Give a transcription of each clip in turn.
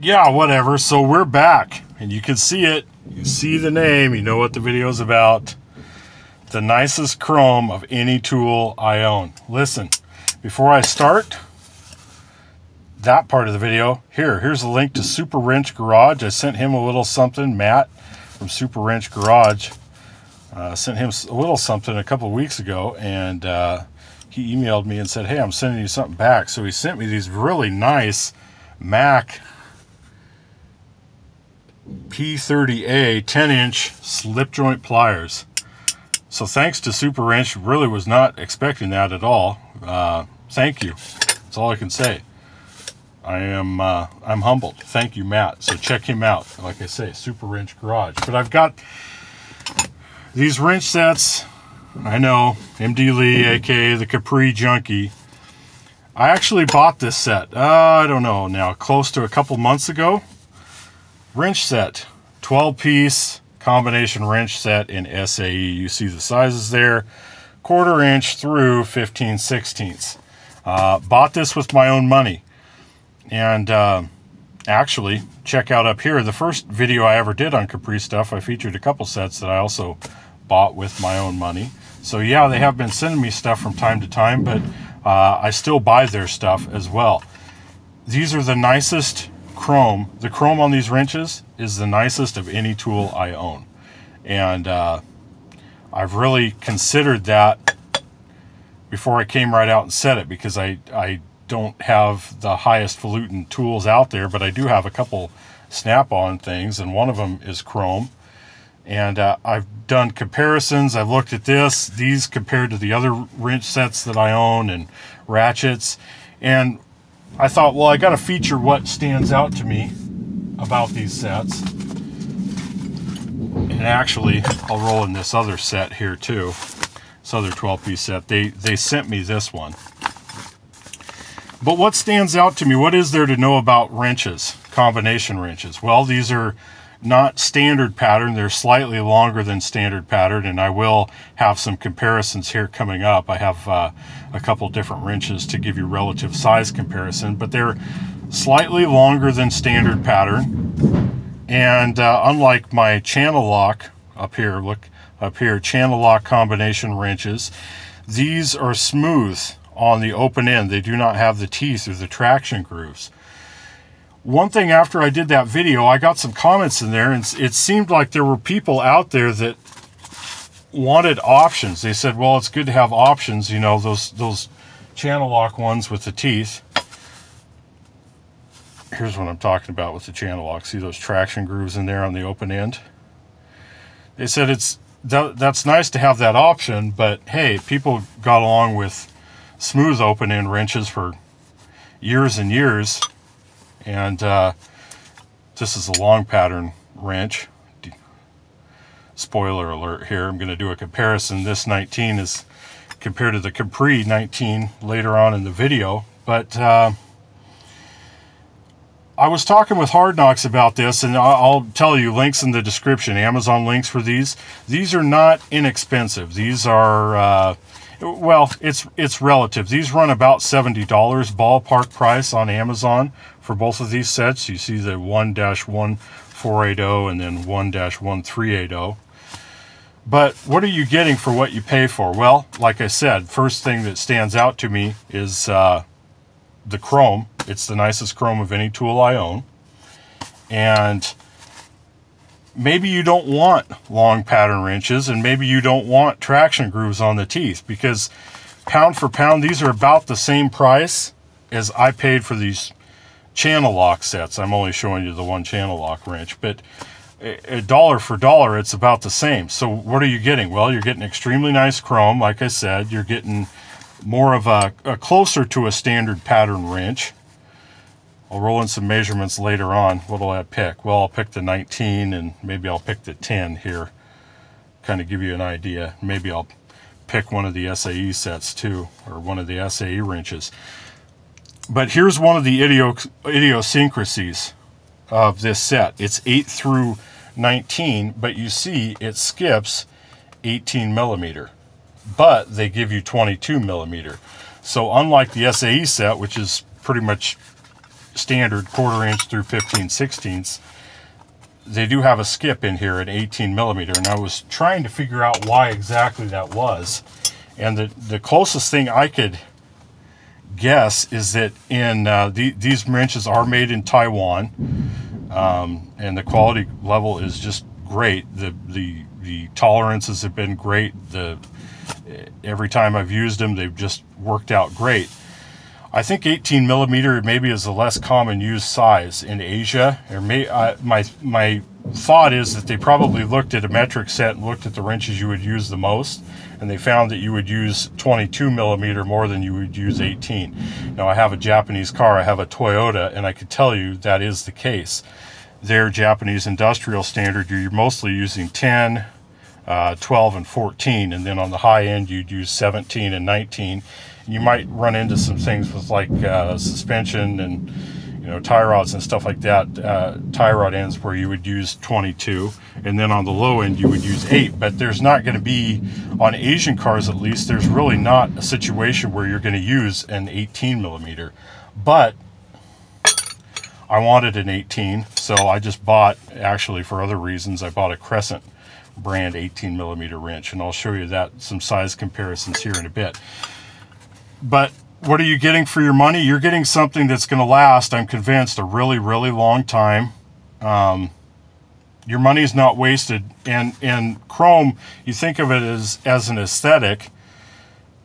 Yeah, whatever. So we're back, and you can see it. You see the name. You know what the video is about. The nicest chrome of any tool I own. Listen, before I start that part of the video, here's a link to Super Wrench Garage. I sent him a little something. Matt from Super Wrench Garage sent him a little something a couple of weeks ago, and he emailed me and said, hey, I'm sending you something back. So he sent me these really nice Mac P30A 10-inch slip joint pliers. So thanks to Super Wrench, really was not expecting that at all. Thank you. That's all I can say. I'm humbled. Thank you, Matt. So check him out. Like I say, Super Wrench Garage. But I've got these wrench sets. I know, MD Lee, aka the Capri Junkie. I actually bought this set. I don't know now, close to a couple months ago. Wrench set, 12-piece combination wrench set in SAE. You see the sizes there, 1/4 inch through 15/16. Bought this with my own money. And actually, check out up here, the first video I ever did on Capri stuff, I featured a couple sets that I also bought with my own money. So yeah, they have been sending me stuff from time to time, but I still buy their stuff as well. These are the nicest chrome. The chrome on these wrenches is the nicest of any tool I own. And I've really considered that before I came right out and said it, because I don't have the highest falutin tools out there, but I do have a couple snap-on things, and one of them is chrome. And I've done comparisons. I've looked at these compared to the other wrench sets that I own and ratchets. And I thought, well, I got to feature what stands out to me about these sets. And actually, I'll roll in this other set here too. This other 12-piece set. They sent me this one. But what stands out to me, what is there to know about wrenches, combination wrenches? Well, these are not standard pattern. They're slightly longer than standard pattern, and I will have some comparisons here coming up. I have a couple different wrenches to give you relative size comparison, but they're slightly longer than standard pattern. And unlike my channel lock up here, look up here, channel lock combination wrenches, these are smooth on the open end. They do not have the teeth or the traction grooves. One thing, after I did that video, I got some comments in there, and it seemed like there were people out there that wanted options. They said, well, it's good to have options, you know, those channel lock ones with the teeth. Here's what I'm talking about with the channel lock. See those traction grooves in there on the open end? They said that's nice to have that option, but hey, people got along with smooth open end wrenches for years and years. And this is a long pattern wrench. Spoiler alert here, I'm going to do a comparison. This 19 is compared to the Capri 19 later on in the video. But I was talking with Hard Knocks about this, and I'll tell you, links in the description, Amazon links for these. These are not inexpensive. These are, well, it's relative. These run about $70 ballpark price on Amazon for both of these sets. You see the 1-1480 and then 1-1380. But what are you getting for what you pay for? Well, like I said, first thing that stands out to me is the chrome. It's the nicest chrome of any tool I own. And maybe you don't want long pattern wrenches, and maybe you don't want traction grooves on the teeth, because pound for pound, these are about the same price as I paid for these channel lock sets. I'm only showing you the one channel lock wrench, but a dollar for dollar, it's about the same. So what are you getting? Well, you're getting extremely nice chrome. Like I said, you're getting more of a closer to a standard pattern wrench. I'll roll in some measurements later on. What'll I pick? Well, I'll pick the 19, and maybe I'll pick the 10 here. Kind of give you an idea. Maybe I'll pick one of the SAE sets too, or one of the SAE wrenches. But here's one of the idiosyncrasies of this set. It's 8 through 19, but you see it skips 18 millimeter. But they give you 22 millimeter. So unlike the SAE set, which is pretty much standard 1/4 inch through 15/16, they do have a skip in here at 18 millimeter, and I was trying to figure out why exactly that was. And the closest thing I could guess is that in these wrenches are made in Taiwan, and the quality level is just great. The tolerances have been great. Every time I've used them, they've just worked out great. I think 18 millimeter maybe is a less common used size in Asia. Or my thought is that they probably looked at a metric set and looked at the wrenches you would use the most, and they found that you would use 22 millimeter more than you would use 18. Now, I have a Japanese car, I have a Toyota, and I could tell you that is the case. Their Japanese industrial standard, you're mostly using 10, 12, and 14, and then on the high end you'd use 17 and 19. And you might run into some things with like suspension and tie rods and stuff like that, tie rod ends where you would use 22, and then on the low end you would use 8. But there's not going to be, on Asian cars at least, there's really not a situation where you're going to use an 18 millimeter. But I wanted an 18, so I just bought, actually for other reasons, I bought a Crescent brand 18 millimeter wrench, and I'll show you some size comparisons here in a bit. But what are you getting for your money? You're getting something that's going to last, I'm convinced, a really, really long time. Your money's not wasted. And chrome, you think of it as an aesthetic,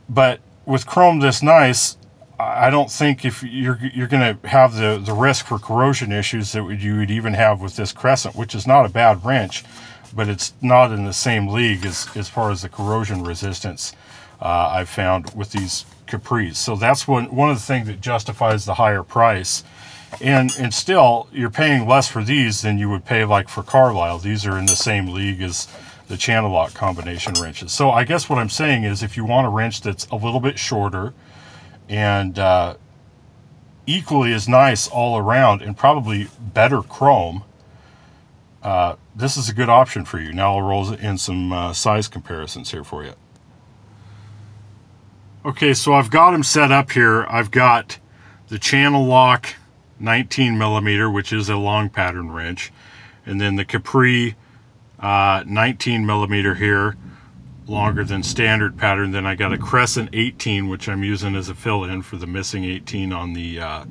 but with chrome this nice, I don't think if you're going to have the risk for corrosion issues that you would even have with this Crescent, which is not a bad wrench, but it's not in the same league as far as the corrosion resistance I've found with these Capris. So that's one of the things that justifies the higher price. And still, you're paying less for these than you would pay like for Carlisle. These are in the same league as the channel lock combination wrenches. So I guess what I'm saying is, if you want a wrench that's a little bit shorter and equally as nice all around and probably better chrome, this is a good option for you. Now I'll roll in some size comparisons here for you. Okay, so I've got them set up here. I've got the channel lock 19 millimeter, which is a long pattern wrench, and then the Capri 19 millimeter here, longer than standard pattern. Then I got a Crescent 18, which I'm using as a fill-in for the missing 18 on the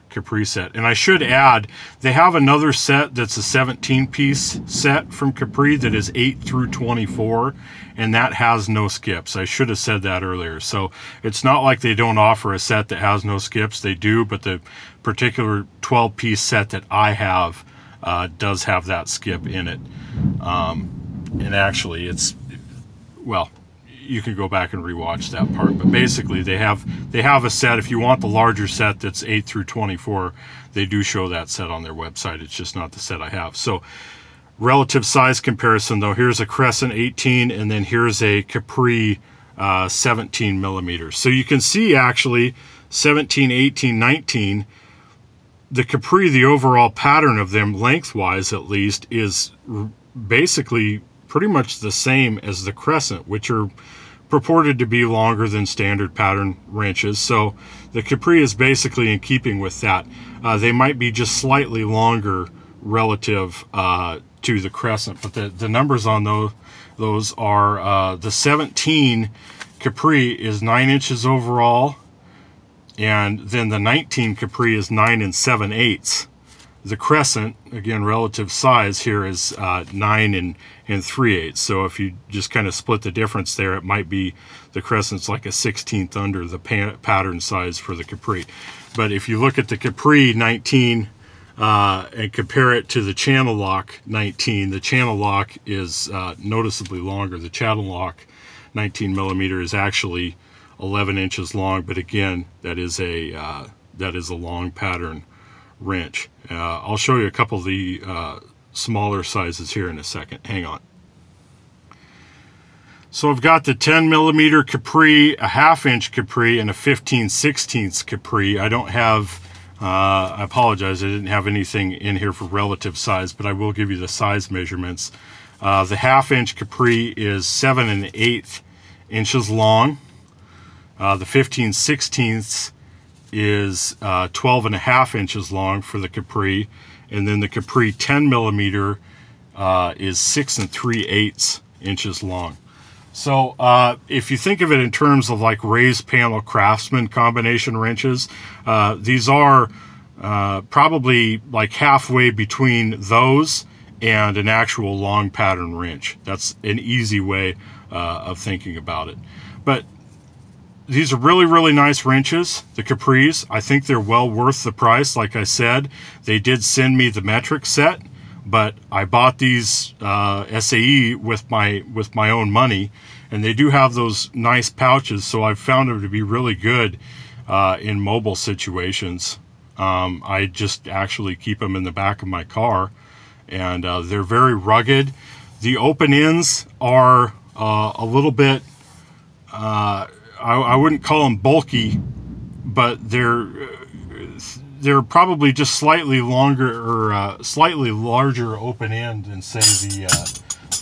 Capri set. And I should add, they have another set that's a 17-piece set from Capri that is 8 through 24, and that has no skips. I should have said that earlier. So it's not like they don't offer a set that has no skips. They do, but the particular 12-piece set that I have does have that skip in it. And actually, well, you can go back and rewatch that part, but basically they have a set. If you want the larger set that's 8 through 24, they do show that set on their website. It's just not the set I have. So relative size comparison though, here's a Crescent 18, and then here's a Capri 17 millimeters. So you can see actually 17, 18, 19, the Capri, the overall pattern of them lengthwise at least, is basically pretty much the same as the Crescent, which are purported to be longer than standard pattern wrenches. So the Capri is basically in keeping with that. They might be just slightly longer relative to the Crescent, but the numbers on those are the 17 Capri is 9 inches overall, and then the 19 Capri is 9 7/8. The Crescent, again, relative size here is 9 3/8. So if you just kind of split the difference there, it might be the Crescent's like a 16th under the pattern size for the Capri. But if you look at the Capri 19 and compare it to the channel lock 19, the channel lock is noticeably longer. The channel lock 19 millimeter is actually 11 inches long, but again, that is a long pattern wrench. I'll show you a couple of the smaller sizes here in a second. Hang on. So I've got the 10 millimeter Capri, a 1/2 inch Capri, and a 15/16 Capri. I don't have, I apologize, I didn't have anything in here for relative size, but I will give you the size measurements. The 1/2 inch Capri is 7 1/8 inches long. The 15/16 is 12.5 inches long for the Capri, and then the Capri 10 millimeter is 6 3/8 inches long. So if you think of it in terms of like raised panel Craftsman combination wrenches, these are probably like halfway between those and an actual long pattern wrench. That's an easy way of thinking about it. But these are really, really nice wrenches, the Capris. I think they're well worth the price. Like I said, they did send me the metric set, but I bought these SAE with my own money, and they do have those nice pouches, so I've found them to be really good in mobile situations. I just actually keep them in the back of my car, and they're very rugged. The open ends are a little bit, I wouldn't call them bulky, but they're probably just slightly longer or slightly larger open end than say the,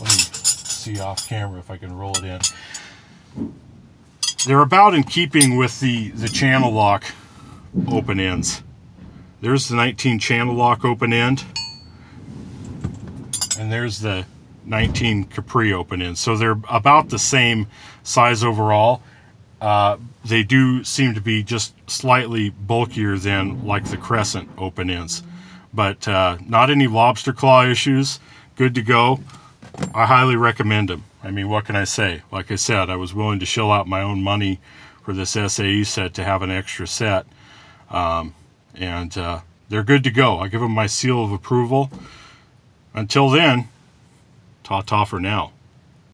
let me see off camera if I can roll it in. They're about in keeping with the channel lock open ends. There's the 19 channel lock open end, and there's the 19 Capri open end. So they're about the same size overall. They do seem to be just slightly bulkier than like the Crescent open ends, but not any lobster claw issues. Good to go. I highly recommend them. I mean, what can I say? Like I said, I was willing to shell out my own money for this SAE set to have an extra set, and they're good to go. I give them my seal of approval. Until then, ta-ta for now.